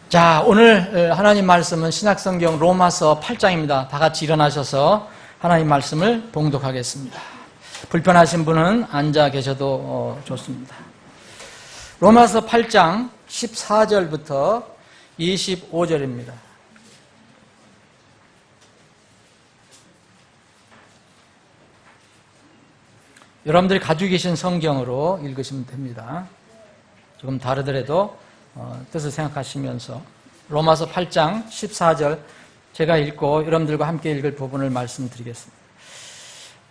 자, 오늘 하나님 말씀은 신약성경 로마서 8장입니다. 다 같이 일어나셔서 하나님 말씀을 봉독하겠습니다. 불편하신 분은 앉아 계셔도 좋습니다. 로마서 8장 14절부터 25절입니다. 여러분들이 가지고 계신 성경으로 읽으시면 됩니다. 조금 다르더라도 뜻을 생각하시면서 로마서 8장 14절 제가 읽고 여러분들과 함께 읽을 부분을 말씀드리겠습니다.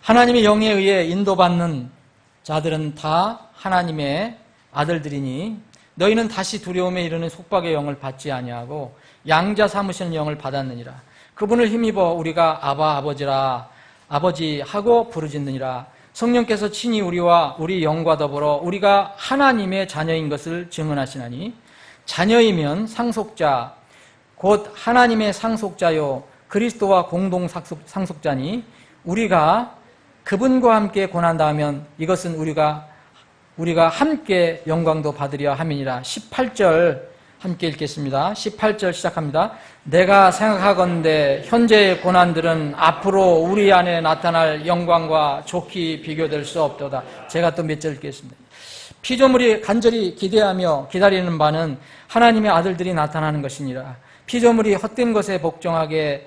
하나님의 영에 의해 인도받는 자들은 다 하나님의 아들들이니 너희는 다시 두려움에 이르는 속박의 영을 받지 아니하고 양자 삼으시는 영을 받았느니라. 그분을 힘입어 우리가 아바 아버지라 아버지 하고 부르짖느니라. 성령께서 친히 우리와 우리 영과 더불어 우리가 하나님의 자녀인 것을 증언하시나니 자녀이면 상속자 곧 하나님의 상속자요 그리스도와 공동 상속자니 우리가 그분과 함께 고난당하면 이것은 우리가 함께 영광도 받으려 함이니라. 18절 함께 읽겠습니다. 18절 시작합니다. 내가 생각하건대 현재의 고난들은 앞으로 우리 안에 나타날 영광과 좋게 비교될 수 없도다. 제가 또 몇 절 읽겠습니다. 피조물이 간절히 기대하며 기다리는 바는 하나님의 아들들이 나타나는 것이니라. 피조물이 헛된 것에 복종하게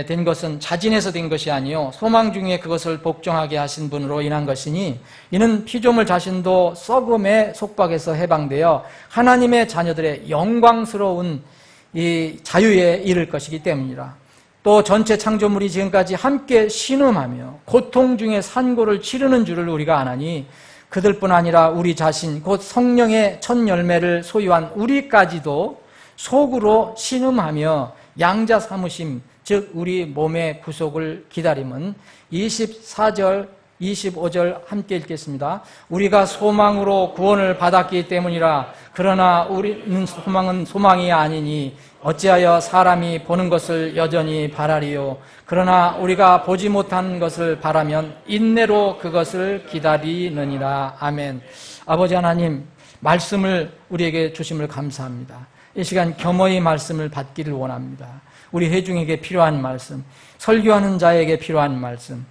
된 것은 자진해서 된 것이 아니요 소망 중에 그것을 복종하게 하신 분으로 인한 것이니 이는 피조물 자신도 썩음의 속박에서 해방되어 하나님의 자녀들의 영광스러운 이 자유에 이를 것이기 때문이라. 또 전체 창조물이 지금까지 함께 신음하며 고통 중에 산고를 치르는 줄을 우리가 아나니 그들뿐 아니라 우리 자신 곧 성령의 첫 열매를 소유한 우리까지도 속으로 신음하며 양자 삼으심 즉 우리 몸의 구속을 기다림은 24절 25절 함께 읽겠습니다. 우리가 소망으로 구원을 받았기 때문이라. 그러나 우리는 소망이 아니니 어찌하여 사람이 보는 것을 여전히 바라리요. 그러나 우리가 보지 못한 것을 바라면 인내로 그것을 기다리느니라. 아멘. 아버지 하나님 말씀을 우리에게 주심을 감사합니다. 이 시간 겸허히 말씀을 받기를 원합니다. 우리 회중에게 필요한 말씀, 설교하는 자에게 필요한 말씀,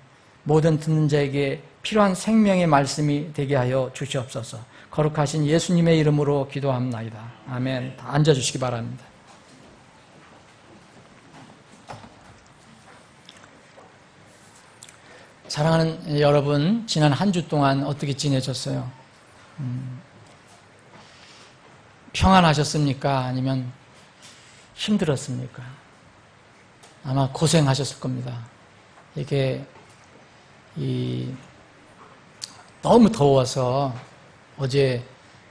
모든 듣는 자에게 필요한 생명의 말씀이 되게 하여 주시옵소서. 거룩하신 예수님의 이름으로 기도합나이다. 아멘. 다 앉아주시기 바랍니다. 사랑하는 여러분, 지난 한 주 동안 어떻게 지내셨어요? 평안하셨습니까? 아니면 힘들었습니까? 아마 고생하셨을 겁니다. 이게 너무 더워서 어제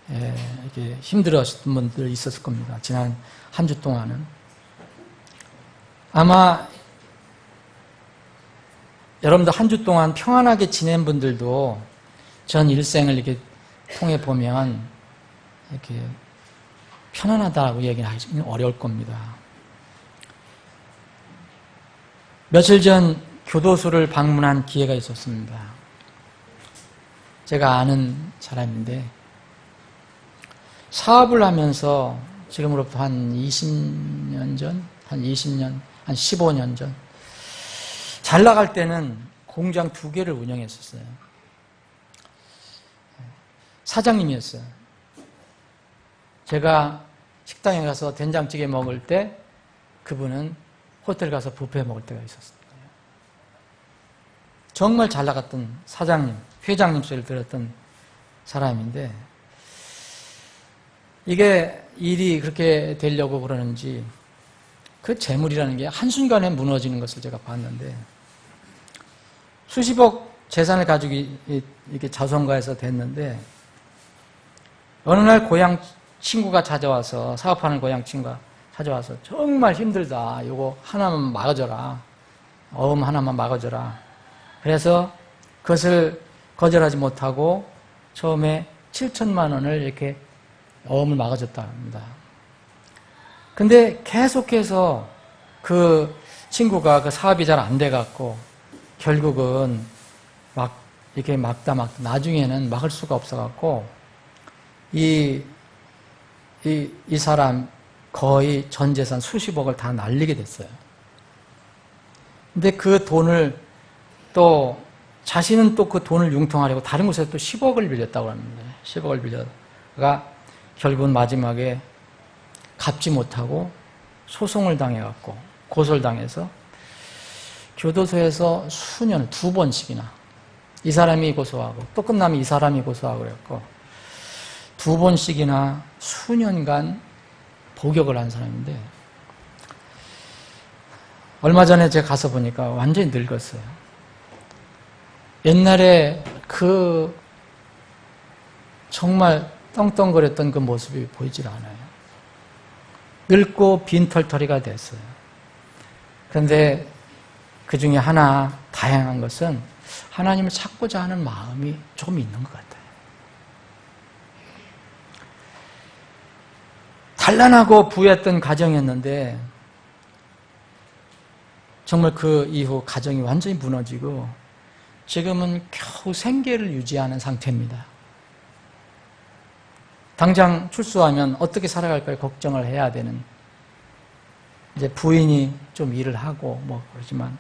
이렇게 힘들어하셨던 분들 있었을 겁니다. 지난 한 주 동안은 아마 여러분들 한 주 동안 평안하게 지낸 분들도 전 일생을 이렇게 통해 보면 이렇게 편안하다고 얘기하기는 어려울 겁니다. 며칠 전 교도소를 방문한 기회가 있었습니다. 제가 아는 사람인데 사업을 하면서 지금으로부터 한 20년 전, 한 20년, 한 15년 전 잘 나갈 때는 공장 2개를 운영했었어요. 사장님이었어요. 제가 식당에 가서 된장찌개 먹을 때 그분은 호텔 가서 뷔페 먹을 때가 있었어요. 정말 잘 나갔던 사장님, 회장님 소리를 들었던 사람인데 이게 일이 그렇게 되려고 그러는지 그 재물이라는 게 한순간에 무너지는 것을 제가 봤는데 수십억 재산을 가지고 이렇게 자선가에서 됐는데 어느 날 고향 친구가 찾아와서 사업하는 고향 친구가 찾아와서 정말 힘들다. 요거 하나만 막아줘라. 어음 하나만 막아줘라. 그래서 그것을 거절하지 못하고 처음에 7천만 원을 이렇게 어음을 막아줬다 합니다. 근데 계속해서 그 친구가 그 사업이 잘 안 돼갖고 결국은 막 이렇게 막다 나중에는 막을 수가 없어갖고 이 사람 거의 전 재산 수십억을 다 날리게 됐어요. 근데 그 돈을 또 자신은 또 그 돈을 융통하려고 다른 곳에서 또 10억을 빌렸다고 합니다. 10억을 빌려가 결국은 마지막에 갚지 못하고 소송을 당해갖고 고소를 당해서 교도소에서 수년 2번씩이나 이 사람이 고소하고 또 끝나면 이 사람이 고소하고 그랬고 2번씩이나 수년간 복역을 한 사람인데 얼마 전에 제가 가서 보니까 완전히 늙었어요. 옛날에 그 정말 떵떵거렸던 그 모습이 보이질 않아요. 늙고 빈털터리가 됐어요. 그런데 그 중에 하나 다양한 것은 하나님을 찾고자 하는 마음이 좀 있는 것 같아요. 단란하고 부유했던 가정이었는데 정말 그 이후 가정이 완전히 무너지고 지금은 겨우 생계를 유지하는 상태입니다. 당장 출소하면 어떻게 살아갈까 걱정을 해야 되는, 이제 부인이 좀 일을 하고 뭐 그러지만,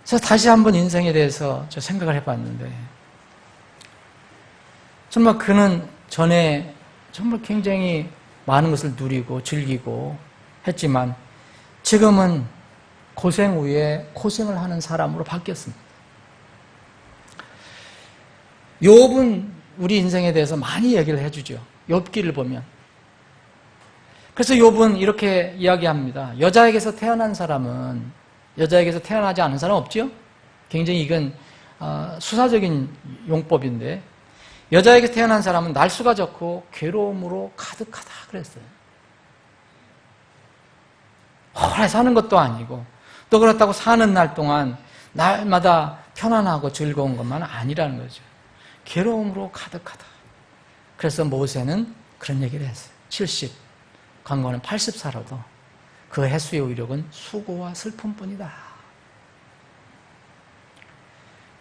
그래서 다시 한번 인생에 대해서 저 생각을 해봤는데 정말 그는 전에 정말 굉장히 많은 것을 누리고 즐기고 했지만 지금은 고생 후에 고생을 하는 사람으로 바뀌었습니다. 욥은 우리 인생에 대해서 많이 얘기를 해주죠. 욥기를 보면. 그래서 욥은 이렇게 이야기합니다. 여자에게서 태어난 사람은, 여자에게서 태어나지 않은 사람 없죠? 굉장히 이건 수사적인 용법인데, 여자에게 태어난 사람은 날수가 적고 괴로움으로 가득하다 그랬어요. 오래 사는 것도 아니고 또 그렇다고 사는 날 동안 날마다 편안하고 즐거운 것만 아니라는 거죠. 괴로움으로 가득하다. 그래서 모세는 그런 얘기를 했어요. 70, 광고는 80 살아도 그 해수의 의력은 수고와 슬픔뿐이다.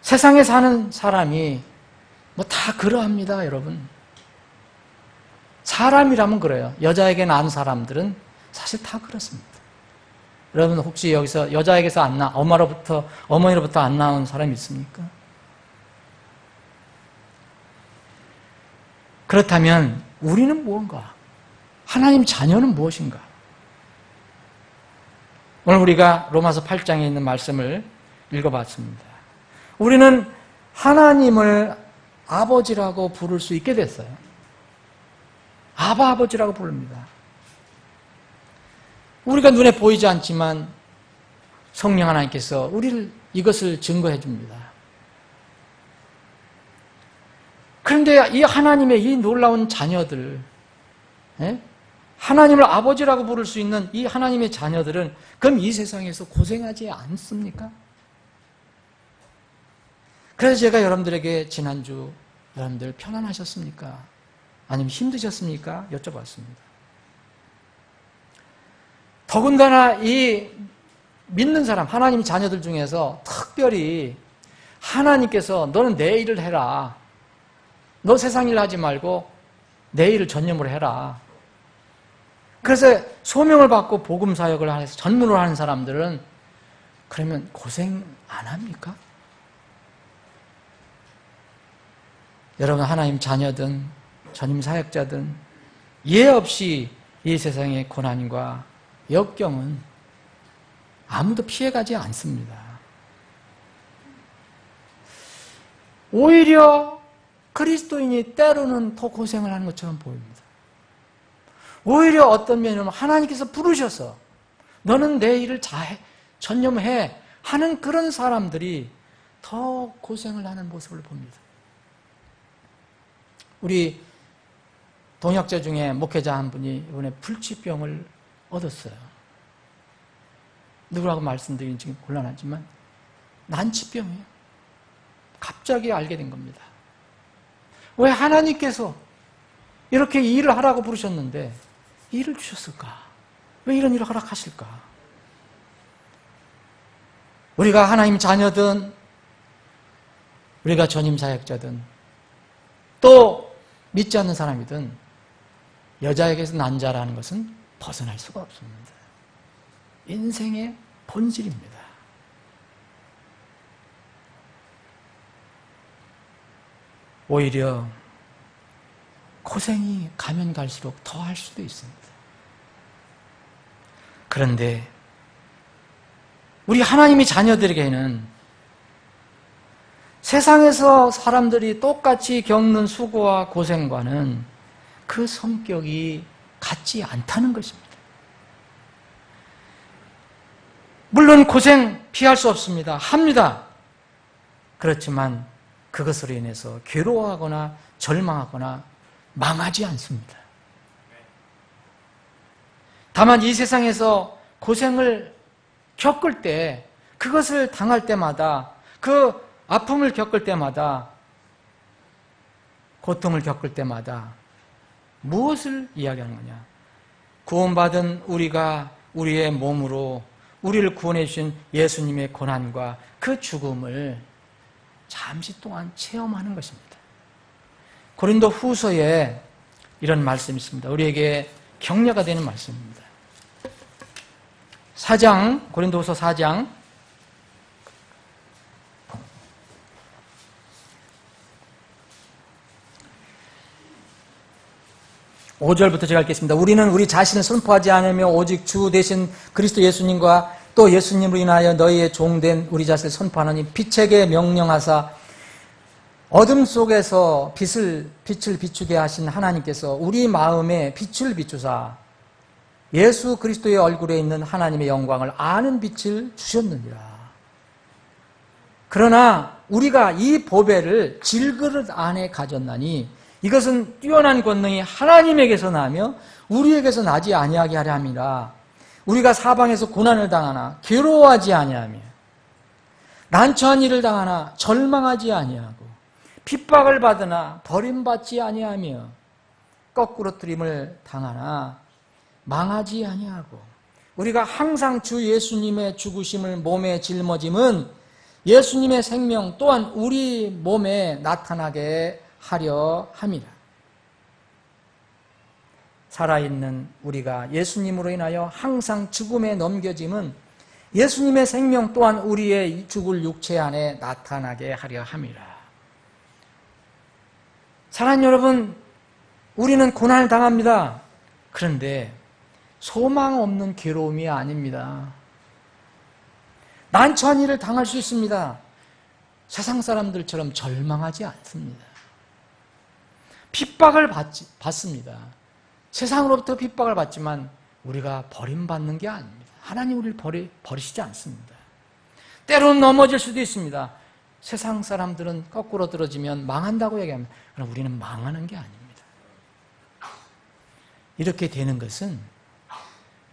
세상에 사는 사람이 뭐 다 그러합니다, 여러분. 사람이라면 그래요. 여자에게 낳은 사람들은 사실 다 그렇습니다. 여러분 혹시 여기서 여자에게서 어머니로부터 안 나온 사람이 있습니까? 그렇다면 우리는 무엇인가? 하나님 자녀는 무엇인가? 오늘 우리가 로마서 8장에 있는 말씀을 읽어봤습니다. 우리는 하나님을 아버지라고 부를 수 있게 됐어요. 아버지라고 부릅니다. 우리가 눈에 보이지 않지만 성령 하나님께서 우리를 이것을 증거해 줍니다. 그런데 이 하나님의 이 놀라운 자녀들, 하나님을 아버지라고 부를 수 있는 이 하나님의 자녀들은 그럼 이 세상에서 고생하지 않습니까? 그래서 제가 여러분들에게 지난주 여러분들 편안하셨습니까? 아니면 힘드셨습니까? 여쭤봤습니다. 더군다나 이 믿는 사람, 하나님 자녀들 중에서 특별히 하나님께서 너는 내 일을 해라. 너 세상 일 하지 말고 내 일을 전념으로 해라. 그래서 소명을 받고 복음 사역을 해서 전문으로 하는 사람들은 그러면 고생 안 합니까? 여러분 하나님 자녀든 전임 사역자든 예 없이 이 세상의 고난과 역경은 아무도 피해가지 않습니다. 오히려 그리스도인이 때로는 더 고생을 하는 것처럼 보입니다. 오히려 어떤 면이면 하나님께서 부르셔서 너는 내 일을 전념해 하는 그런 사람들이 더 고생을 하는 모습을 봅니다. 우리 동역자 중에 목회자 한 분이 이번에 불치병을 얻었어요. 누구라고 말씀드리긴 지금 곤란하지만 난치병이에요. 갑자기 알게 된 겁니다. 왜 하나님께서 이렇게 일을 하라고 부르셨는데 일을 주셨을까? 왜 이런 일을 허락하실까? 우리가 하나님 자녀든 우리가 전임 사역자든 또 믿지 않는 사람이든 여자에게서 난 자라는 것은 벗어날 수가 없습니다. 인생의 본질입니다. 오히려 고생이 가면 갈수록 더 할 수도 있습니다. 그런데 우리 하나님의 자녀들에게는 세상에서 사람들이 똑같이 겪는 수고와 고생과는 그 성격이 같지 않다는 것입니다. 물론 고생 피할 수 없습니다. 합니다. 그렇지만 그것으로 인해서 괴로워하거나 절망하거나 망하지 않습니다. 다만 이 세상에서 고생을 겪을 때, 그것을 당할 때마다, 그 아픔을 겪을 때마다, 고통을 겪을 때마다 무엇을 이야기하는 거냐? 구원받은 우리가 우리의 몸으로 우리를 구원해 주신 예수님의 고난과 그 죽음을 잠시 동안 체험하는 것입니다. 고린도 후서에 이런 말씀이 있습니다. 우리에게 격려가 되는 말씀입니다. 4장, 고린도 후서 4장 5절부터 제가 읽겠습니다. 우리는 우리 자신을 선포하지 않으며 오직 주 대신 그리스도 예수님과 또 예수님으로 인하여 너희의 종된 우리 자신을 선포하노니 빛에게 명령하사 어둠 속에서 빛을 비추게 하신 하나님께서 우리 마음에 빛을 비추사 예수 그리스도의 얼굴에 있는 하나님의 영광을 아는 빛을 주셨느니라. 그러나 우리가 이 보배를 질그릇 안에 가졌나니 이것은 뛰어난 권능이 하나님에게서 나며 우리에게서 나지 아니하게 하려 함이라. 우리가 사방에서 고난을 당하나 괴로워하지 아니하며 난처한 일을 당하나 절망하지 아니하고 핍박을 받으나 버림받지 아니하며 거꾸로뜨림을 당하나 망하지 아니하고 우리가 항상 주 예수님의 죽으심을 몸에 짊어짐은 예수님의 생명 또한 우리 몸에 나타나게 하려 함이라. 살아있는 우리가 예수님으로 인하여 항상 죽음에 넘겨짐은 예수님의 생명 또한 우리의 죽을 육체 안에 나타나게 하려 함이라. 사랑하는 여러분, 우리는 고난을 당합니다. 그런데 소망 없는 괴로움이 아닙니다. 난처한 일을 당할 수 있습니다. 세상 사람들처럼 절망하지 않습니다. 핍박을 받습니다. 세상으로부터 핍박을 받지만 우리가 버림받는 게 아닙니다. 하나님 우리를 버리시지 않습니다. 때로는 넘어질 수도 있습니다. 세상 사람들은 거꾸로 들어지면 망한다고 얘기합니다. 그러나 우리는 망하는 게 아닙니다. 이렇게 되는 것은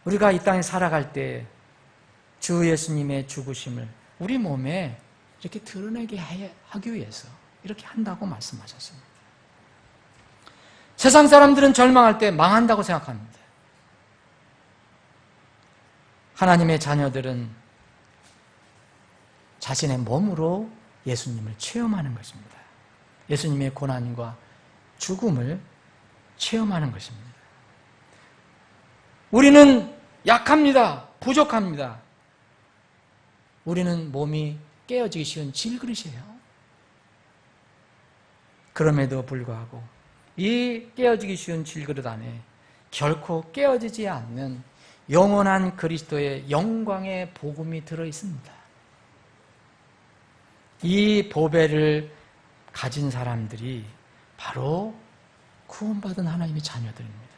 우리가 이 땅에 살아갈 때 주 예수님의 죽으심을 우리 몸에 이렇게 드러내게 하기 위해서 이렇게 한다고 말씀하셨습니다. 세상 사람들은 절망할 때 망한다고 생각합니다. 하나님의 자녀들은 자신의 몸으로 예수님을 체험하는 것입니다. 예수님의 고난과 죽음을 체험하는 것입니다. 우리는 약합니다. 부족합니다. 우리는 몸이 깨어지기 쉬운 질그릇이에요. 그럼에도 불구하고 이 깨어지기 쉬운 질그릇 안에 결코 깨어지지 않는 영원한 그리스도의 영광의 복음이 들어있습니다. 이 보배를 가진 사람들이 바로 구원받은 하나님의 자녀들입니다.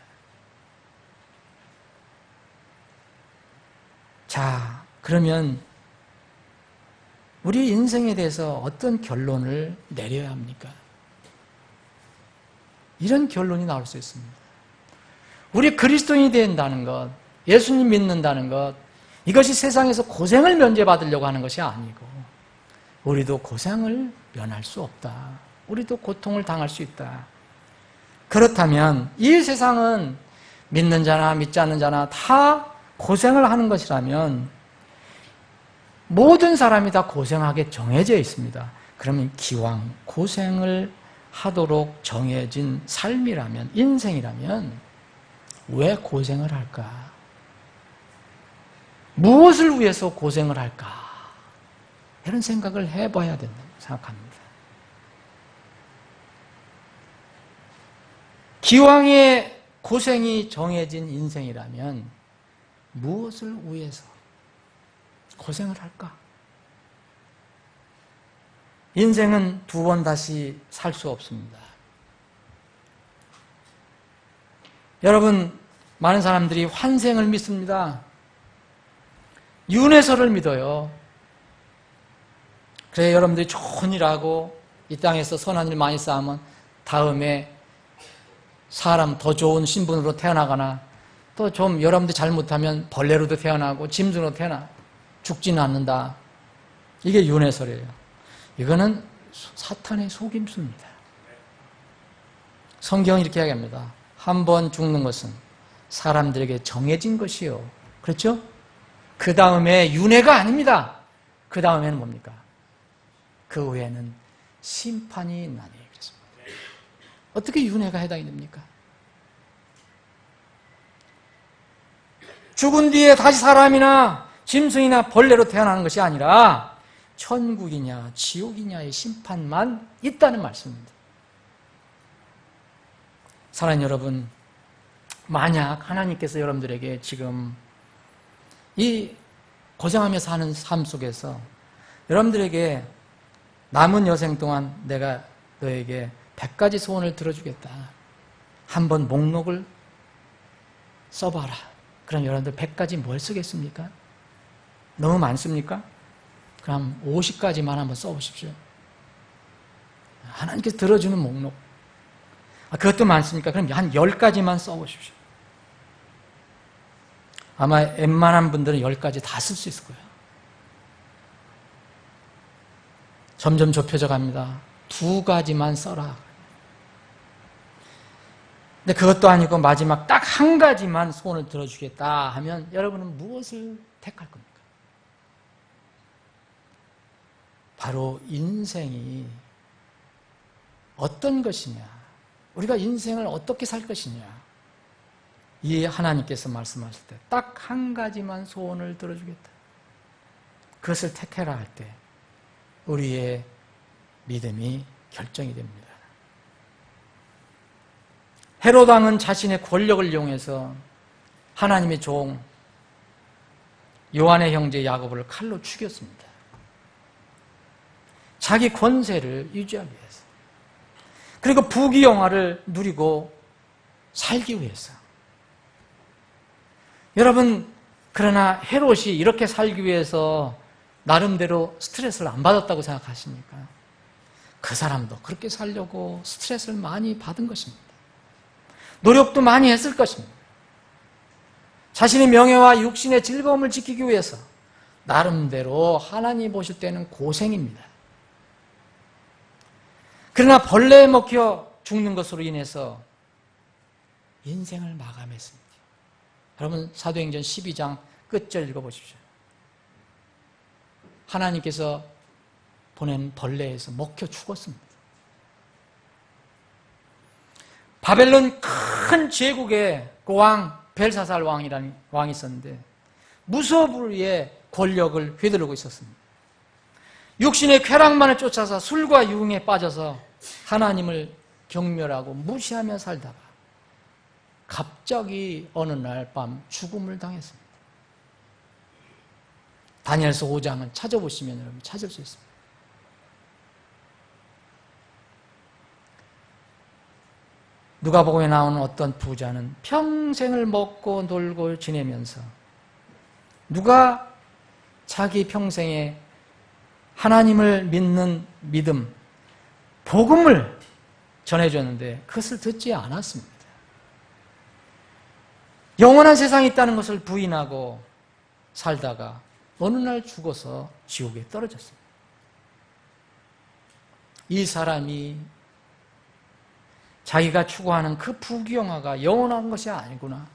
자, 그러면 우리 인생에 대해서 어떤 결론을 내려야 합니까? 이런 결론이 나올 수 있습니다. 우리 그리스도인이 된다는 것, 예수님 믿는다는 것, 이것이 세상에서 고생을 면제받으려고 하는 것이 아니고 우리도 고생을 면할 수 없다. 우리도 고통을 당할 수 있다. 그렇다면 이 세상은 믿는 자나 믿지 않는 자나 다 고생을 하는 것이라면 모든 사람이 다 고생하게 정해져 있습니다. 그러면 기왕 고생을 하도록 정해진 삶이라면, 인생이라면 왜 고생을 할까? 무엇을 위해서 고생을 할까? 이런 생각을 해봐야 된다고 생각합니다. 기왕에 고생이 정해진 인생이라면 무엇을 위해서 고생을 할까? 인생은 두 번 다시 살 수 없습니다. 여러분, 많은 사람들이 환생을 믿습니다. 윤회설을 믿어요. 그래, 여러분들이 좋은 일하고 이 땅에서 선한 일 많이 쌓으면 다음에 사람 더 좋은 신분으로 태어나거나 또 좀 여러분들이 잘못하면 벌레로도 태어나고 짐승으로 태어나 죽지는 않는다. 이게 윤회설이에요. 이거는 사탄의 속임수입니다. 성경이 이렇게 이야기합니다. 한 번 죽는 것은 사람들에게 정해진 것이요. 그렇죠? 그 다음에 윤회가 아닙니다. 그 다음에는 뭡니까? 그 후에는 심판이 있나니. 그랬습니다. 어떻게 윤회가 해당이 됩니까? 죽은 뒤에 다시 사람이나 짐승이나 벌레로 태어나는 것이 아니라 천국이냐 지옥이냐의 심판만 있다는 말씀입니다. 사랑하는 여러분, 만약 하나님께서 여러분들에게 지금 이 고생하며 사는 삶 속에서 여러분들에게 남은 여생 동안 내가 너에게 100가지 소원을 들어주겠다. 한번 목록을 써봐라. 그럼 여러분들 100가지 뭘 쓰겠습니까? 너무 많습니까? 그럼 50가지만 한번 써보십시오. 하나님께서 들어주는 목록. 그것도 많습니까? 그럼 한 10가지만 써보십시오. 아마 웬만한 분들은 10가지 다 쓸 수 있을 거예요. 점점 좁혀져 갑니다. 2가지만 써라. 근데 그것도 아니고 마지막 딱 한 가지만 소원을 들어주겠다 하면 여러분은 무엇을 택할 겁니까? 바로 인생이 어떤 것이냐, 우리가 인생을 어떻게 살 것이냐, 이 하나님께서 말씀하실 때 딱 한 가지만 소원을 들어주겠다. 그것을 택해라 할 때 우리의 믿음이 결정이 됩니다. 헤롯 왕은 자신의 권력을 이용해서 하나님의 종 요한의 형제 야고보를 칼로 죽였습니다. 자기 권세를 유지하기 위해서, 그리고 부귀영화를 누리고 살기 위해서. 여러분, 그러나 헤롯이 이렇게 살기 위해서 나름대로 스트레스를 안 받았다고 생각하십니까? 그 사람도 그렇게 살려고 스트레스를 많이 받은 것입니다. 노력도 많이 했을 것입니다. 자신의 명예와 육신의 즐거움을 지키기 위해서 나름대로 하나님 보실 때는 고생입니다. 그러나 벌레에 먹혀 죽는 것으로 인해서 인생을 마감했습니다. 여러분, 사도행전 12장 끝절 읽어보십시오. 하나님께서 보낸 벌레에서 먹혀 죽었습니다. 바벨론 큰 제국의 그 왕, 벨사살 왕이라는 왕이 있었는데 무소불위의 권력을 휘두르고 있었습니다. 육신의 쾌락만을 쫓아서 술과 유흥에 빠져서 하나님을 경멸하고 무시하며 살다가 갑자기 어느 날 밤 죽음을 당했습니다. 다니엘서 5장은 찾아보시면 여러분 찾을 수 있습니다. 누가복음에 나오는 어떤 부자는 평생을 먹고 놀고 지내면서 누가 자기 평생에 하나님을 믿는 믿음, 복음을 전해줬는데 그것을 듣지 않았습니다. 영원한 세상이 있다는 것을 부인하고 살다가 어느 날 죽어서 지옥에 떨어졌습니다. 이 사람이 자기가 추구하는 그 부귀영화가 영원한 것이 아니구나,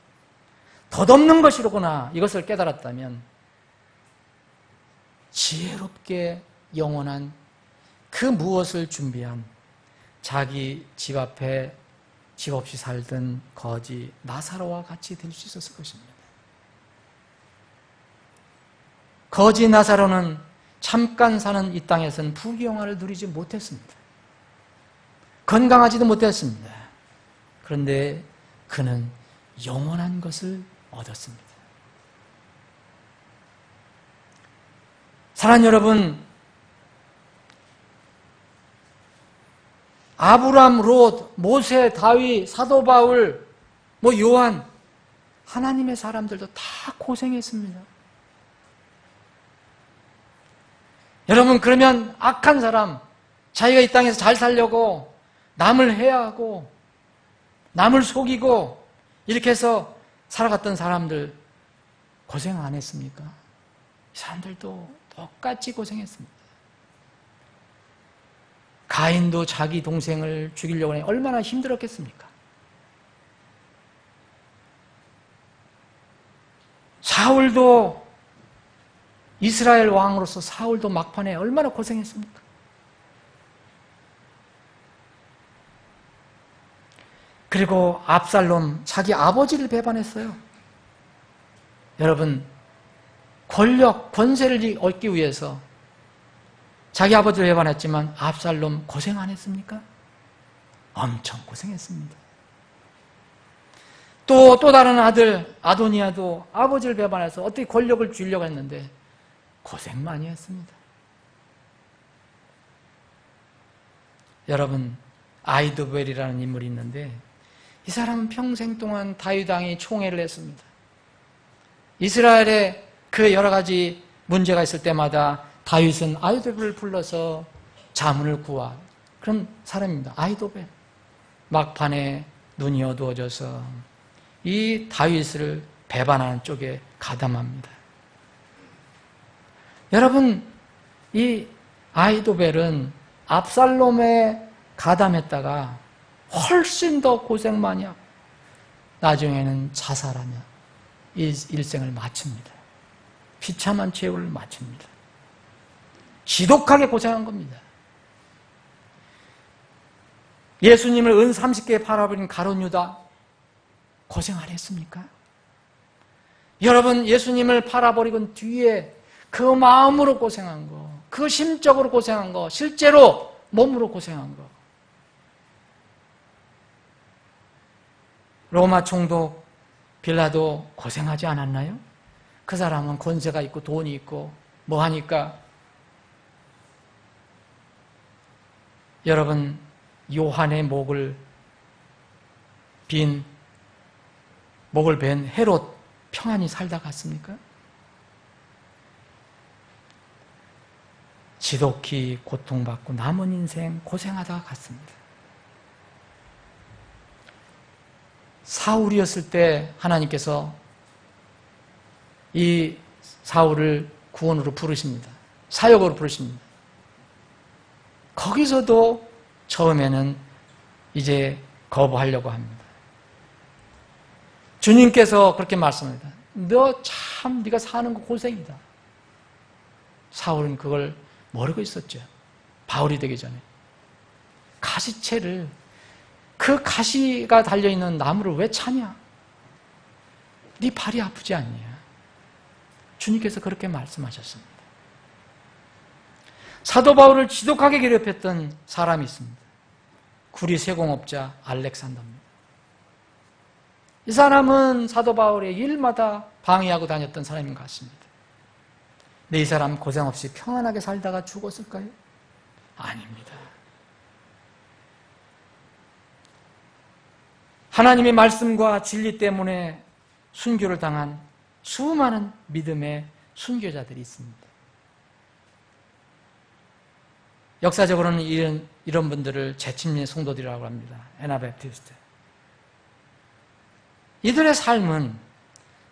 덧없는 것이로구나, 이것을 깨달았다면 지혜롭게 영원한 그 무엇을 준비한 자기 집 앞에 집 없이 살던 거지 나사로와 같이 될 수 있었을 것입니다. 거지 나사로는 잠깐 사는 이 땅에서는 부귀영화를 누리지 못했습니다. 건강하지도 못했습니다. 그런데 그는 영원한 것을 얻었습니다. 사랑하는 여러분, 아브람, 롯, 모세, 다윗, 사도 바울, 요한, 하나님의 사람들도 다 고생했습니다. 여러분, 그러면 악한 사람, 자기가 이 땅에서 잘 살려고 남을 해하고 남을 속이고 이렇게 해서 살아갔던 사람들 고생 안 했습니까? 이 사람들도 똑같이 고생했습니다. 가인도 자기 동생을 죽이려고 하니 얼마나 힘들었겠습니까? 사울도 이스라엘 왕으로서 사울도 막판에 얼마나 고생했습니까? 그리고 압살롬 자기 아버지를 배반했어요. 여러분, 권력, 권세를 얻기 위해서 자기 아버지를 배반했지만 압살롬 고생 안 했습니까? 엄청 고생했습니다. 또 다른 아들 아도니아도 아버지를 배반해서 어떻게 권력을 주려고 했는데 고생 많이 했습니다. 여러분, 아히도벨이라는 인물이 있는데 이 사람은 평생 동안 다윗 왕이 총애를 했습니다. 이스라엘에 그 여러 가지 문제가 있을 때마다 다윗은 아히도벨을 불러서 자문을 구한 그런 사람입니다. 아히도벨. 막판에 눈이 어두워져서 이 다윗을 배반하는 쪽에 가담합니다. 여러분, 이 아히도벨은 압살롬에 가담했다가 훨씬 더 고생 많이 하고 나중에는 자살하며 일생을 마칩니다. 비참한 최후를 마칩니다. 지독하게 고생한 겁니다. 예수님을 은 30개에 팔아버린 가룟 유다 고생 안 했습니까? 여러분, 예수님을 팔아버리고 뒤에 그 마음으로 고생한 거, 그 심적으로 고생한 거, 실제로 몸으로 고생한 거. 로마 총독 빌라도 고생하지 않았나요? 그 사람은 권세가 있고 돈이 있고 뭐 하니까. 여러분, 요한의 목을 벤 헤롯 평안히 살다 갔습니까? 지독히 고통받고 남은 인생 고생하다가 갔습니다. 사울이었을 때 하나님께서 이 사울을 구원으로 부르십니다. 사역으로 부르십니다. 거기서도 처음에는 이제 거부하려고 합니다. 주님께서 그렇게 말씀합니다. 너 참 네가 사는 거 고생이다. 사울은 그걸 모르고 있었죠. 바울이 되기 전에. 가시채를, 그 가시가 달려있는 나무를 왜 차냐? 네 발이 아프지 않냐? 주님께서 그렇게 말씀하셨습니다. 사도 바울을 지독하게 괴롭혔던 사람이 있습니다. 구리 세공업자 알렉산더입니다. 이 사람은 사도 바울의 일마다 방해하고 다녔던 사람인 것 같습니다. 근데 이 사람 고생 없이 평안하게 살다가 죽었을까요? 아닙니다. 하나님의 말씀과 진리 때문에 순교를 당한 수많은 믿음의 순교자들이 있습니다. 역사적으로는 이런 분들을 재침례 성도들이라고 합니다. 에나베프티스트. 이들의 삶은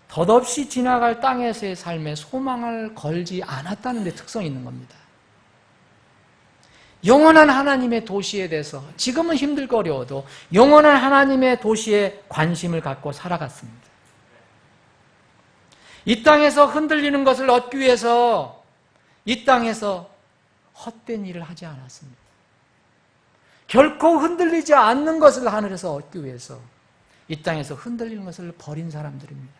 덧없이 지나갈 땅에서의 삶에 소망을 걸지 않았다는 데 특성이 있는 겁니다. 영원한 하나님의 도시에 대해서 지금은 힘들고 어려워도 영원한 하나님의 도시에 관심을 갖고 살아갔습니다. 이 땅에서 흔들리는 것을 얻기 위해서 이 땅에서 헛된 일을 하지 않았습니다. 결코 흔들리지 않는 것을 하늘에서 얻기 위해서 이 땅에서 흔들리는 것을 버린 사람들입니다.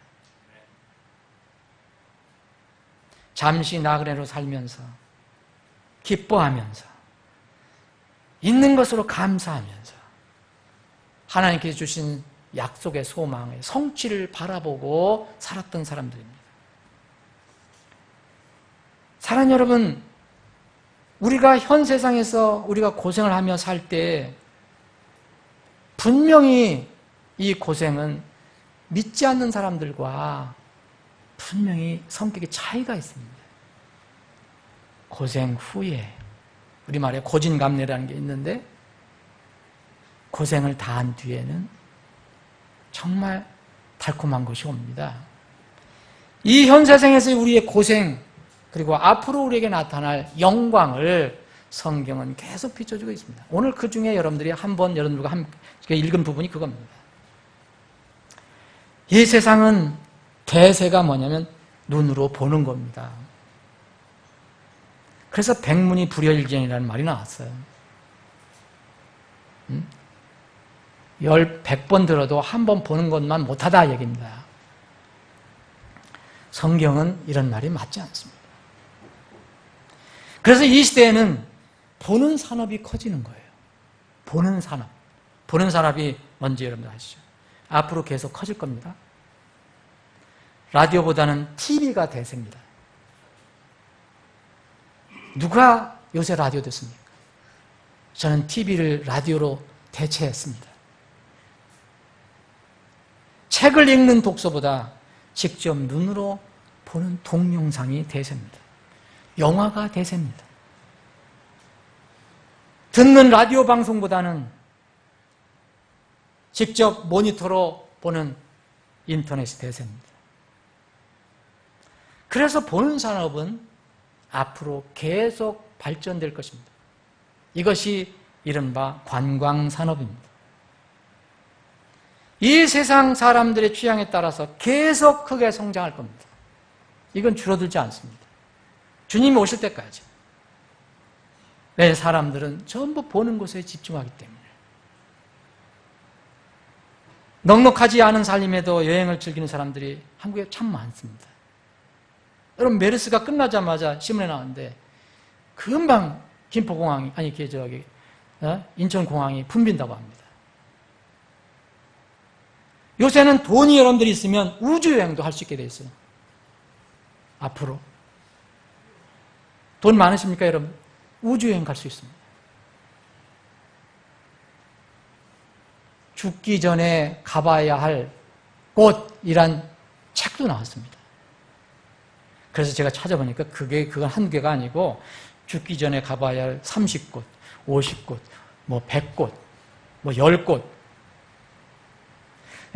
잠시 나그네로 살면서 기뻐하면서 있는 것으로 감사하면서 하나님께서 주신 약속의 소망의 성취를 바라보고 살았던 사람들입니다. 사랑하는 여러분, 우리가 현 세상에서 우리가 고생을 하며 살 때 분명히 이 고생은 믿지 않는 사람들과 분명히 성격의 차이가 있습니다. 고생 후에 우리말에 고진감래라는 게 있는데 고생을 다한 뒤에는 정말 달콤한 것이 옵니다. 이 현 세상에서 우리의 고생 그리고 앞으로 우리에게 나타날 영광을 성경은 계속 비춰주고 있습니다. 오늘 그 중에 여러분들이 여러분들과 함께 읽은 부분이 그겁니다. 이 세상은 대세가 뭐냐면 눈으로 보는 겁니다. 그래서 백문이 불여일견이라는 말이 나왔어요. 100번 들어도 한 번 보는 것만 못하다 얘기입니다. 성경은 이런 말이 맞지 않습니다. 그래서 이 시대에는 보는 산업이 커지는 거예요. 보는 산업. 보는 산업이 뭔지 여러분들 아시죠? 앞으로 계속 커질 겁니다. 라디오보다는 TV가 대세입니다. 누가 요새 라디오 듣습니까? 저는 TV를 라디오로 대체했습니다. 책을 읽는 독서보다 직접 눈으로 보는 동영상이 대세입니다. 영화가 대세입니다. 듣는 라디오 방송보다는 직접 모니터로 보는 인터넷이 대세입니다. 그래서 보는 산업은 앞으로 계속 발전될 것입니다. 이것이 이른바 관광산업입니다. 이 세상 사람들의 취향에 따라서 계속 크게 성장할 겁니다. 이건 줄어들지 않습니다. 주님이 오실 때까지. 왜 사람들은 전부 보는 것에 집중하기 때문에. 넉넉하지 않은 삶에도 여행을 즐기는 사람들이 한국에 참 많습니다. 여러분, 메르스가 끝나자마자 신문에 나왔는데 금방 김포공항이 인천공항이 붐빈다고 합니다. 요새는 돈이 여러분들이 있으면 우주여행도 할 수 있게 돼 있어요. 앞으로. 돈 많으십니까, 여러분? 우주여행 갈 수 있습니다. 죽기 전에 가봐야 할 곳이란 책도 나왔습니다. 그래서 제가 찾아보니까 그건 한두 개가 아니고 죽기 전에 가봐야 할 30곳, 50곳, 100곳, 10곳.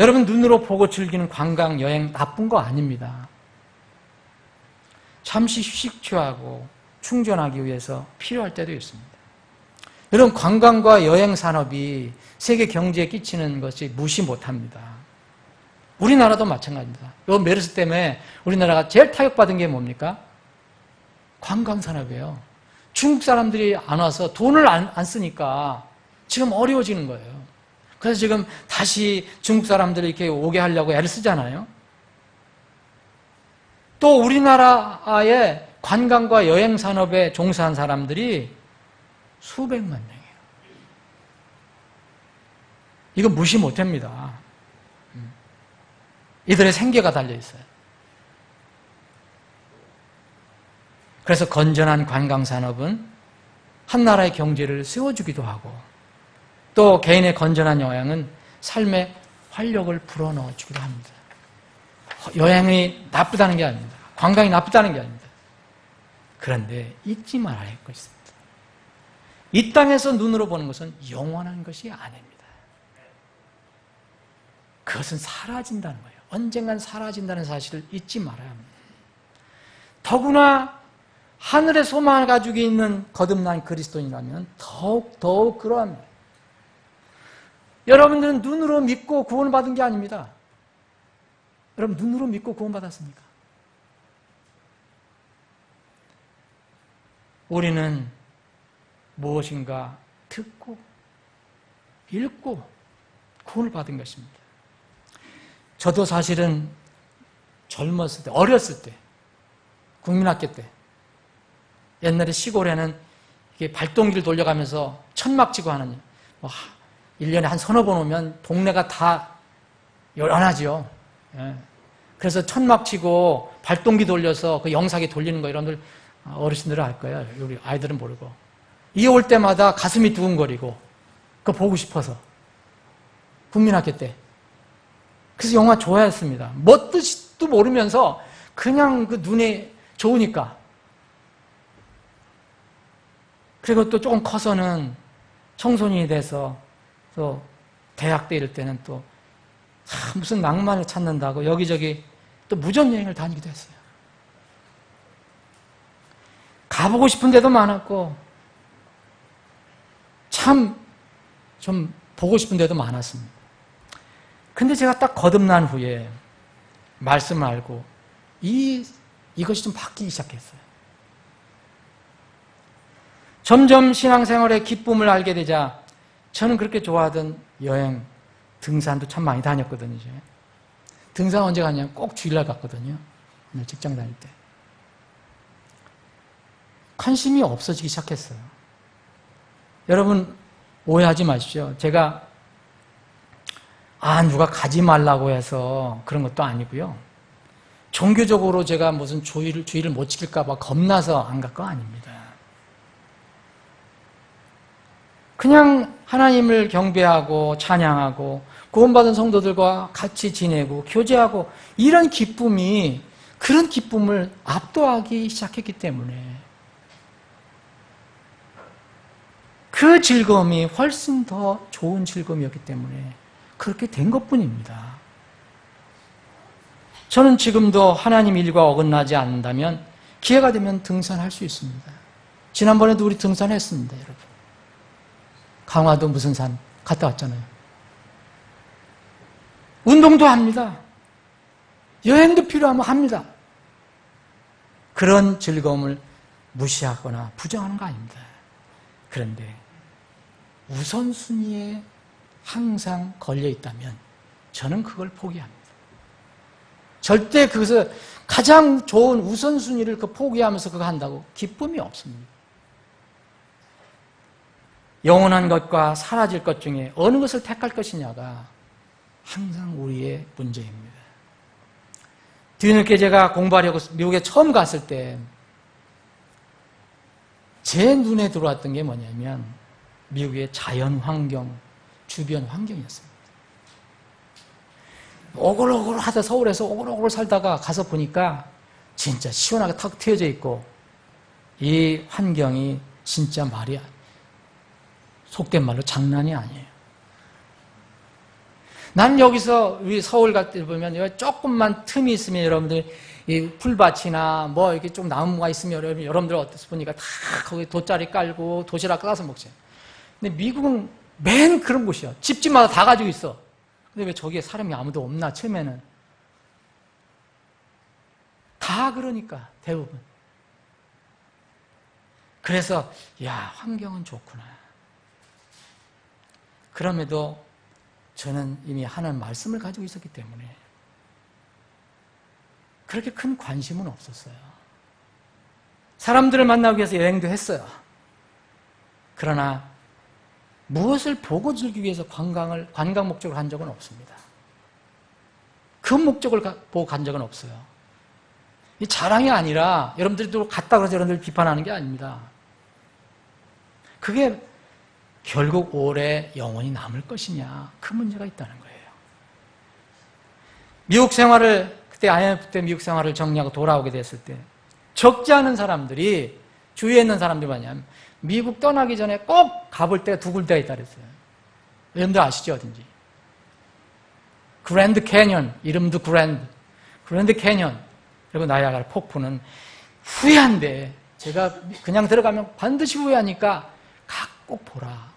여러분, 눈으로 보고 즐기는 관광, 여행 나쁜 거 아닙니다. 잠시 휴식 취하고 충전하기 위해서 필요할 때도 있습니다. 여러분, 관광과 여행 산업이 세계 경제에 끼치는 것이 무시 못합니다. 우리나라도 마찬가지입니다. 이 메르스 때문에 우리나라가 제일 타격받은 게 뭡니까? 관광 산업이에요. 중국 사람들이 안 와서 돈을 안 쓰니까 지금 어려워지는 거예요. 그래서 지금 다시 중국 사람들이 이렇게 오게 하려고 애를 쓰잖아요. 또 우리나라의 관광과 여행 산업에 종사한 사람들이 수백만 명이에요. 이거 무시 못합니다. 이들의 생계가 달려 있어요. 그래서 건전한 관광 산업은 한 나라의 경제를 세워주기도 하고 또 개인의 건전한 여행은 삶의 활력을 불어넣어주기도 합니다. 여행이 나쁘다는 게 아닙니다. 관광이 나쁘다는 게 아닙니다. 그런데 잊지 말아야 할 것이 있습니다. 이 땅에서 눈으로 보는 것은 영원한 것이 아닙니다. 그것은 사라진다는 거예요. 언젠간 사라진다는 사실을 잊지 말아야 합니다. 더구나 하늘의 소망을 가지고 있는 거듭난 그리스도인이라면 더욱 그러합니다. 여러분들은 눈으로 믿고 구원을 받은 게 아닙니다. 여러분, 눈으로 믿고 구원받았습니까? 우리는 무엇인가 듣고 읽고 구원을 받은 것입니다. 저도 사실은 젊었을 때, 어렸을 때, 국민학교 때, 옛날에 시골에는 이게 발동기를 돌려가면서 천막 치고 하는, 1년에 한 서너 번 오면 동네가 다 열안하죠. 예. 그래서 천막 치고 발동기 돌려서 그 영상에 돌리는 거 여러분들 어르신들은 알 거예요. 우리 아이들은 모르고. 이 올 때마다 가슴이 두근거리고 그거 보고 싶어서 국민학교 때. 그래서 영화 좋아했습니다. 뭐 뜻도 모르면서 그냥 그 눈에 좋으니까. 그리고 또 조금 커서는 청소년이 돼서 또 대학 때 이럴 때는 또 무슨 낭만을 찾는다고 여기저기 또 무전여행을 다니기도 했어요. 가보고 싶은 데도 많았고 참 좀 보고 싶은 데도 많았습니다. 근데 제가 딱 거듭난 후에 말씀을 알고 이것이 좀 바뀌기 시작했어요. 점점 신앙생활의 기쁨을 알게 되자 저는 그렇게 좋아하던 여행, 등산도 참 많이 다녔거든요. 이제. 등산 언제 갔냐면 꼭 주일날 갔거든요. 직장 다닐 때. 관심이 없어지기 시작했어요. 여러분 오해하지 마십시오. 제가 누가 가지 말라고 해서 그런 것도 아니고요. 종교적으로 제가 무슨 주의를 못 지킬까 봐 겁나서 안 갈 거 아닙니다. 그냥 하나님을 경배하고 찬양하고 구원받은 성도들과 같이 지내고 교제하고 이런 기쁨이 그런 기쁨을 압도하기 시작했기 때문에 그 즐거움이 훨씬 더 좋은 즐거움이었기 때문에 그렇게 된 것뿐입니다. 저는 지금도 하나님 일과 어긋나지 않는다면 기회가 되면 등산할 수 있습니다. 지난번에도 우리 등산했습니다, 여러분. 강화도 무슨 산 갔다 왔잖아요. 운동도 합니다. 여행도 필요하면 합니다. 그런 즐거움을 무시하거나 부정하는 거 아닙니다. 그런데 우선순위에 항상 걸려 있다면 저는 그걸 포기합니다. 절대 그것을 가장 좋은 우선순위를 포기하면서 그거 한다고 기쁨이 없습니다. 영원한 것과 사라질 것 중에 어느 것을 택할 것이냐가 항상 우리의 문제입니다. 뒤늦게 제가 공부하려고 미국에 처음 갔을 때 제 눈에 들어왔던 게 뭐냐면 미국의 자연 환경, 주변 환경이었습니다. 오글오글하다 서울에서 오글오글 살다가 가서 보니까 진짜 시원하게 탁 트여져 있고 이 환경이 진짜 말이야. 속된 말로 장난이 아니에요. 난 여기서 우리 서울 갈 때 보면 조금만 틈이 있으면 여러분들 이 풀밭이나 뭐 이렇게 좀 나무가 있으면 여러분들 어떻게 보니까 다 거기 돗자리 깔고 도시락 싸서 먹죠. 근데 미국은 맨 그런 곳이야. 집집마다 다 가지고 있어. 근데 왜 저기에 사람이 아무도 없나 처음에는. 다 그러니까 대부분. 그래서 환경은 좋구나. 그럼에도 저는 이미 하나님 말씀을 가지고 있었기 때문에 그렇게 큰 관심은 없었어요. 사람들을 만나기 위해서 여행도 했어요. 그러나 무엇을 보고 즐기기 위해서 관광 목적으로 간 적은 없습니다. 그 목적을 보고 간 적은 없어요. 이 자랑이 아니라 여러분들도 갔다 그래서 여러분들 비판하는 게 아닙니다. 그게 결국 오래 영원히 남을 것이냐, 그 문제가 있다는 거예요. 미국 생활을 그때 IMF 때 미국 생활을 정리하고 돌아오게 됐을 때 적지 않은 사람들이 주위에 있는 사람들이 뭐냐면 미국 떠나기 전에 꼭 가볼 때가 두 군데가 있다 그랬어요. 여러분들 아시죠? 어딘지? 그랜드 캐년, 이름도 그랜드 캐년, 그리고 나이아가라 폭포는 후회한데 제가 그냥 들어가면 반드시 후회하니까 꼭 보라.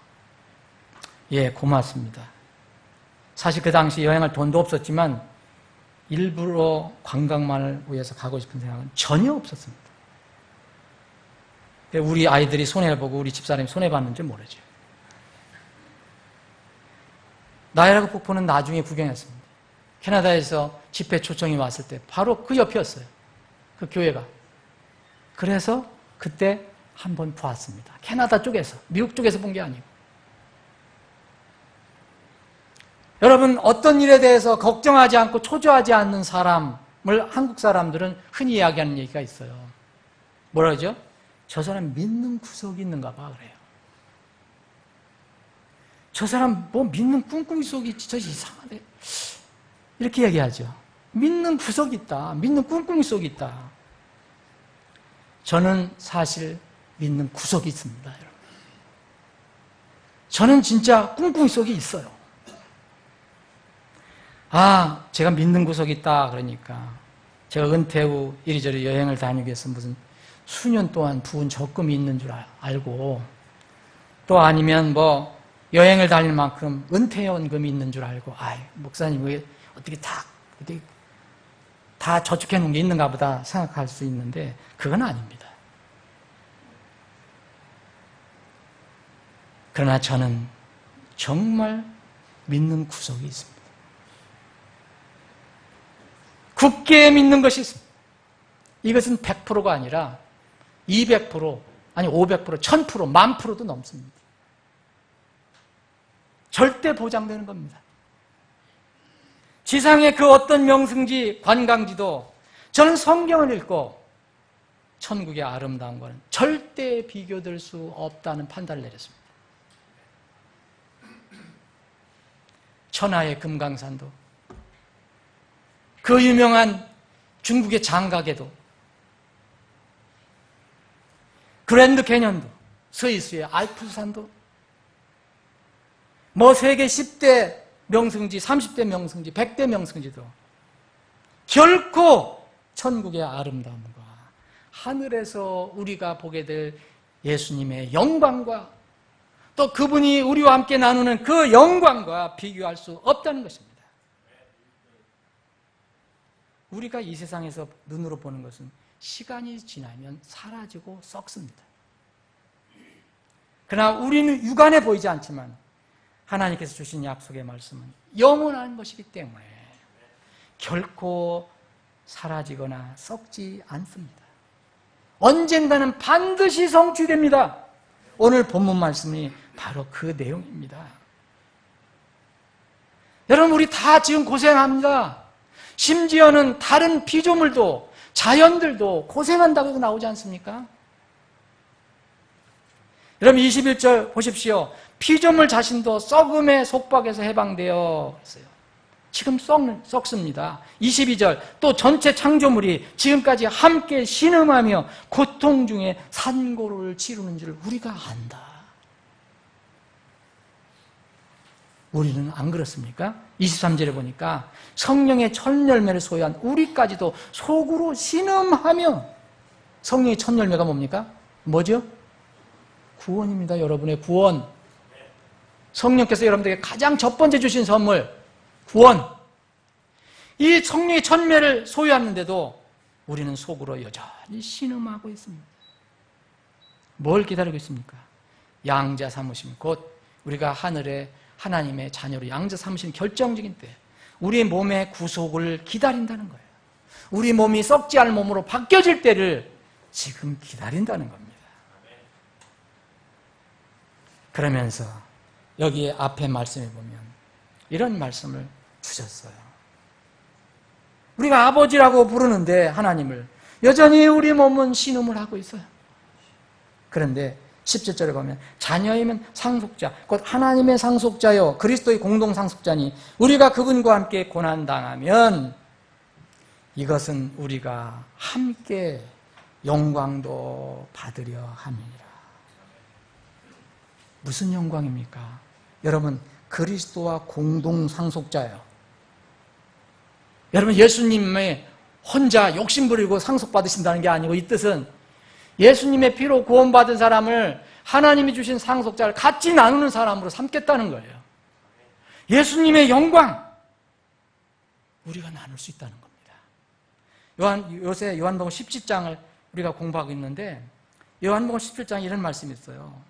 고맙습니다. 사실 그 당시 여행할 돈도 없었지만 일부러 관광만을 위해서 가고 싶은 생각은 전혀 없었습니다. 우리 아이들이 손해를 보고 우리 집사람이 손해봤는지 모르죠. 나이아가라 폭포는 나중에 구경했습니다. 캐나다에서 집회 초청이 왔을 때 바로 그 옆이었어요. 그 교회가. 그래서 그때 한번 보았습니다. 캐나다 쪽에서, 미국 쪽에서 본 게 아니고. 여러분, 어떤 일에 대해서 걱정하지 않고 초조하지 않는 사람을 한국 사람들은 흔히 이야기하는 얘기가 있어요. 뭐라 그러죠? 저 사람 믿는 구석이 있는가 봐 그래요. 저 사람 뭐 믿는 꿍꿍이 속이 있지, 저 이상하네. 이렇게 얘기하죠. 믿는 구석이 있다. 믿는 꿍꿍이 속이 있다. 저는 사실 믿는 구석이 있습니다, 여러분. 저는 진짜 꿍꿍이 속이 있어요. 아, 제가 믿는 구석이 있다 그러니까 제가 은퇴 후 이리저리 여행을 다니기 위해서 무슨 수년 동안 부은 적금이 있는 줄 알고, 또 아니면 뭐 여행을 다닐 만큼 은퇴연금이 있는 줄 알고, 아이, 목사님 왜 어떻게 다 저축해 놓은 게 있는가 보다 생각할 수 있는데 그건 아닙니다. 그러나 저는 정말 믿는 구석이 있습니다. 굳게 믿는 것이 있습니다. 이것은 100%가 아니라 200%, 아니 500%, 1000%, 10,000%도 넘습니다. 절대 보장되는 겁니다. 지상의 그 어떤 명승지, 관광지도 저는 성경을 읽고 천국의 아름다움과는 절대 비교될 수 없다는 판단을 내렸습니다. 천하의 금강산도, 그 유명한 중국의 장가계도, 그랜드 캐년도, 스위스의 알프스산도, 뭐 세계 10대 명승지, 30대 명승지, 100대 명승지도 결코 천국의 아름다움과 하늘에서 우리가 보게 될 예수님의 영광과 또 그분이 우리와 함께 나누는 그 영광과 비교할 수 없다는 것입니다. 우리가 이 세상에서 눈으로 보는 것은 시간이 지나면 사라지고 썩습니다. 그러나 우리는 육안에 보이지 않지만 하나님께서 주신 약속의 말씀은 영원한 것이기 때문에 결코 사라지거나 썩지 않습니다. 언젠가는 반드시 성취됩니다. 오늘 본문 말씀이 바로 그 내용입니다. 여러분, 우리 다 지금 고생합니다. 심지어는 다른 피조물도, 자연들도 고생한다고 나오지 않습니까? 여러분, 21절 보십시오. 피조물 자신도 썩음의 속박에서 해방되어 있어요. 지금 썩습니다. 22절, 또 전체 창조물이 지금까지 함께 신음하며 고통 중에 산고를 치르는 줄 우리가 안다. 우리는 안 그렇습니까? 23절에 보니까 성령의 첫 열매를 소유한 우리까지도 속으로 신음하며, 성령의 첫 열매가 뭡니까? 뭐죠? 구원입니다. 여러분의 구원. 성령께서 여러분들에게 가장 첫 번째 주신 선물, 구원. 이 성령의 첫 열매를 소유하는데도 우리는 속으로 여전히 신음하고 있습니다. 뭘 기다리고 있습니까? 양자 삼으심, 곧 우리가 하늘에 하나님의 자녀로 양자 삼으신 결정적인 때 우리 몸의 구속을 기다린다는 거예요. 우리 몸이 썩지 않을 몸으로 바뀌어질 때를 지금 기다린다는 겁니다. 그러면서 여기 앞에 말씀에 보면 이런 말씀을 주셨어요. 우리가 아버지라고 부르는데 하나님을 여전히 우리 몸은 신음을 하고 있어요. 그런데 17절에 보면 자녀이면 상속자, 곧 하나님의 상속자요 그리스도의 공동 상속자니 우리가 그분과 함께 고난당하면 이것은 우리가 함께 영광도 받으려 함이니라. 무슨 영광입니까? 여러분, 그리스도와 공동 상속자예요. 여러분, 예수님의 혼자 욕심부리고 상속받으신다는 게 아니고, 이 뜻은 예수님의 피로 구원받은 사람을 하나님이 주신 상속자를 같이 나누는 사람으로 삼겠다는 거예요. 예수님의 영광, 우리가 나눌 수 있다는 겁니다. 요새 요한복음 17장을 우리가 공부하고 있는데, 요한복음 17장에 이런 말씀이 있어요.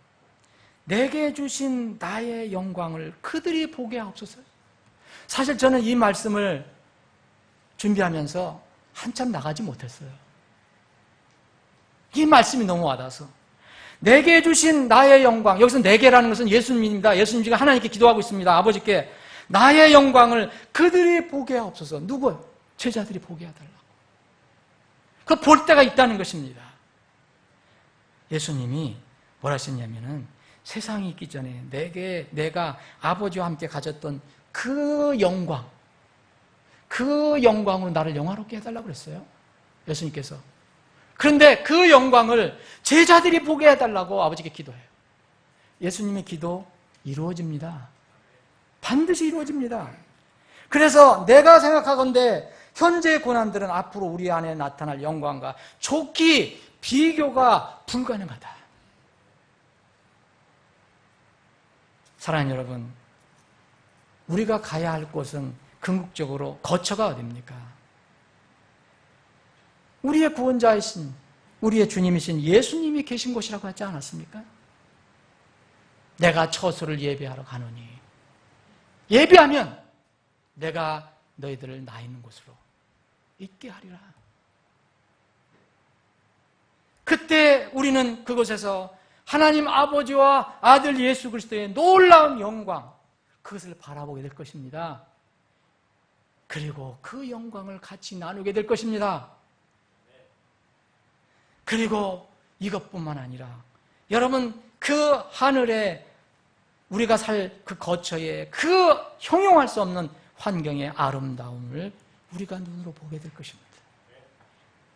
내게 주신 나의 영광을 그들이 보게 하옵소서. 사실 저는 이 말씀을 준비하면서 한참 나가지 못했어요. 이 말씀이 너무 와닿아서. 내게 주신 나의 영광, 여기서 내게라는 것은 예수님입니다. 예수님이 하나님께 기도하고 있습니다. 아버지께 나의 영광을 그들이 보게 하옵소서. 누구요? 제자들이 보게 해달라고. 그 볼 때가 있다는 것입니다. 예수님이 뭐라 하셨냐면은 세상이 있기 전에 내가 아버지와 함께 가졌던 그 영광으로 나를 영화롭게 해달라고 그랬어요. 예수님께서. 그런데 그 영광을 제자들이 보게 해달라고 아버지께 기도해요. 예수님의 기도 이루어집니다. 반드시 이루어집니다. 그래서 내가 생각하건대 현재의 고난들은 앞으로 우리 안에 나타날 영광과 좋기 비교가 불가능하다. 사랑하는 여러분, 우리가 가야 할 곳은 궁극적으로 거처가 어디입니까? 우리의 구원자이신, 우리의 주님이신 예수님이 계신 곳이라고 하지 않았습니까? 내가 처소를 예비하러 가노니 예비하면 내가 너희들을 나 있는 곳으로 있게 하리라. 그때 우리는 그곳에서 하나님 아버지와 아들 예수 그리스도의 놀라운 영광, 그것을 바라보게 될 것입니다. 그리고 그 영광을 같이 나누게 될 것입니다. 그리고 이것뿐만 아니라 여러분, 그 하늘에 우리가 살 그 거처에 그 형용할 수 없는 환경의 아름다움을 우리가 눈으로 보게 될 것입니다.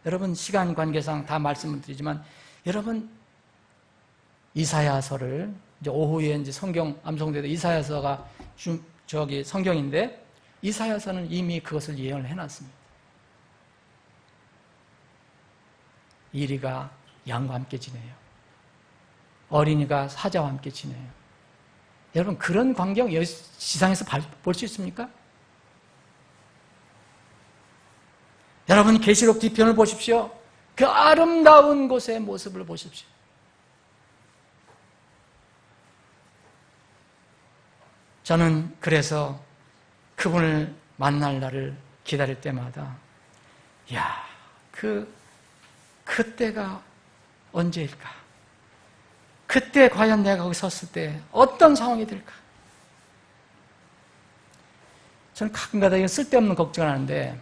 여러분, 시간 관계상 다 말씀을 드리지만, 여러분, 이사야서를 이제 오후에 이제 성경 암송대도 이사야서가 성경인데, 이사야서는 이미 그것을 예언을 해놨습니다. 이리가 양과 함께 지내요. 어린이가 사자와 함께 지내요. 여러분, 그런 광경 지상에서 볼 수 있습니까? 여러분, 계시록 뒤편을 보십시오. 그 아름다운 곳의 모습을 보십시오. 저는 그래서 그분을 만날 날을 기다릴 때마다 그때가 언제일까? 그때 과연 내가 거기 섰을 때 어떤 상황이 될까? 저는 가끔가다 이거 쓸데없는 걱정을 하는데,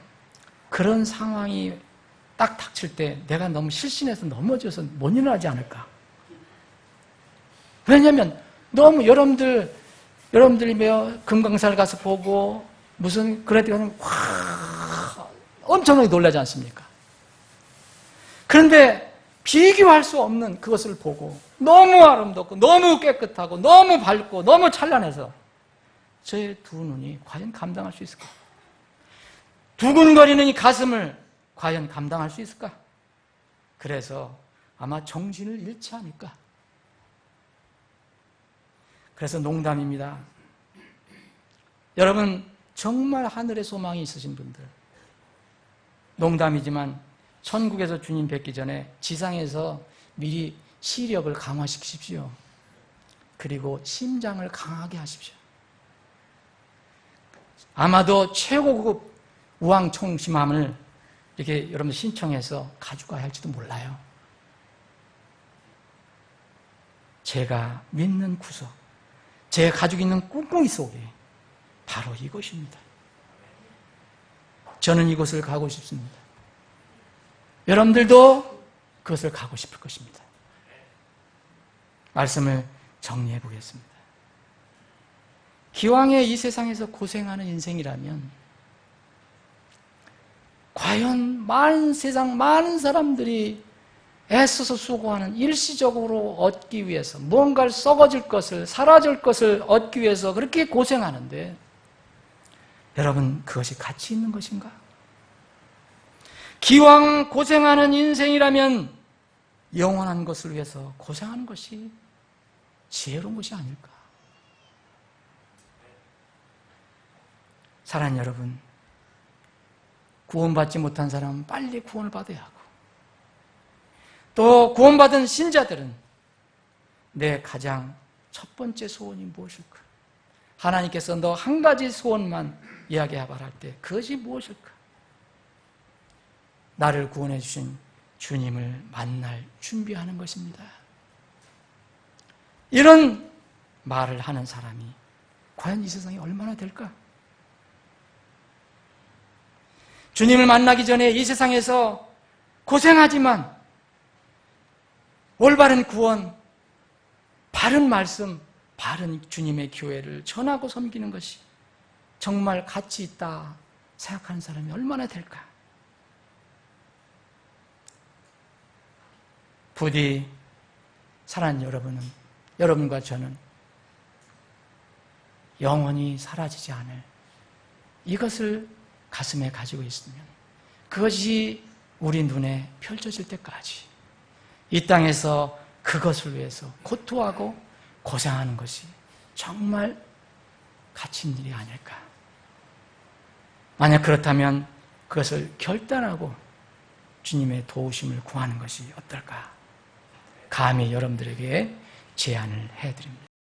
그런 상황이 딱 닥칠 때 내가 너무 실신해서 넘어져서 못 일어나지 않을까? 왜냐하면 너무 여러분들이 금강산을 가서 보고 무슨 그랬더니 엄청나게 놀라지 않습니까? 그런데 비교할 수 없는 그것을 보고 너무 아름답고 너무 깨끗하고 너무 밝고 너무 찬란해서 저의 두 눈이 과연 감당할 수 있을까? 두근거리는 이 가슴을 과연 감당할 수 있을까? 그래서 아마 정신을 잃지 않을까? 그래서 농담입니다. 여러분, 정말 하늘에 소망이 있으신 분들, 농담이지만 천국에서 주님 뵙기 전에 지상에서 미리 시력을 강화시키십시오. 그리고 심장을 강하게 하십시오. 아마도 최고급 우황청심함을 이렇게 여러분들 신청해서 가지고 가야 할지도 몰라요. 제가 믿는 구석, 제가 가지고 있는 꿍꿍이 속에 바로 이것입니다. 저는 이곳을 가고 싶습니다. 여러분들도 그것을 가고 싶을 것입니다. 말씀을 정리해 보겠습니다. 기왕에 이 세상에서 고생하는 인생이라면 과연 세상 많은 사람들이 애써서 수고하는 일시적으로 얻기 위해서 무언가를 썩어질 것을, 사라질 것을 얻기 위해서 그렇게 고생하는데 여러분, 그것이 가치 있는 것인가? 기왕 고생하는 인생이라면 영원한 것을 위해서 고생하는 것이 지혜로운 것이 아닐까? 사랑하는 여러분, 구원받지 못한 사람은 빨리 구원을 받아야 하고, 또 구원받은 신자들은 내 가장 첫 번째 소원이 무엇일까? 하나님께서 너 한 가지 소원만 이야기해 바랄 때 그것이 무엇일까? 나를 구원해 주신 주님을 만날 준비하는 것입니다. 이런 말을 하는 사람이 과연 이 세상에 얼마나 될까? 주님을 만나기 전에 이 세상에서 고생하지만 올바른 구원, 바른 말씀, 바른 주님의 교회를 전하고 섬기는 것이 정말 가치 있다 생각하는 사람이 얼마나 될까? 부디 사랑하는 여러분은, 여러분과 저는 영원히 사라지지 않을 이것을 가슴에 가지고 있으면 그것이 우리 눈에 펼쳐질 때까지 이 땅에서 그것을 위해서 고통하고 고생하는 것이 정말 가치 있는 일이 아닐까. 만약 그렇다면 그것을 결단하고 주님의 도우심을 구하는 것이 어떨까. 감히 여러분들에게 제안을 해드립니다.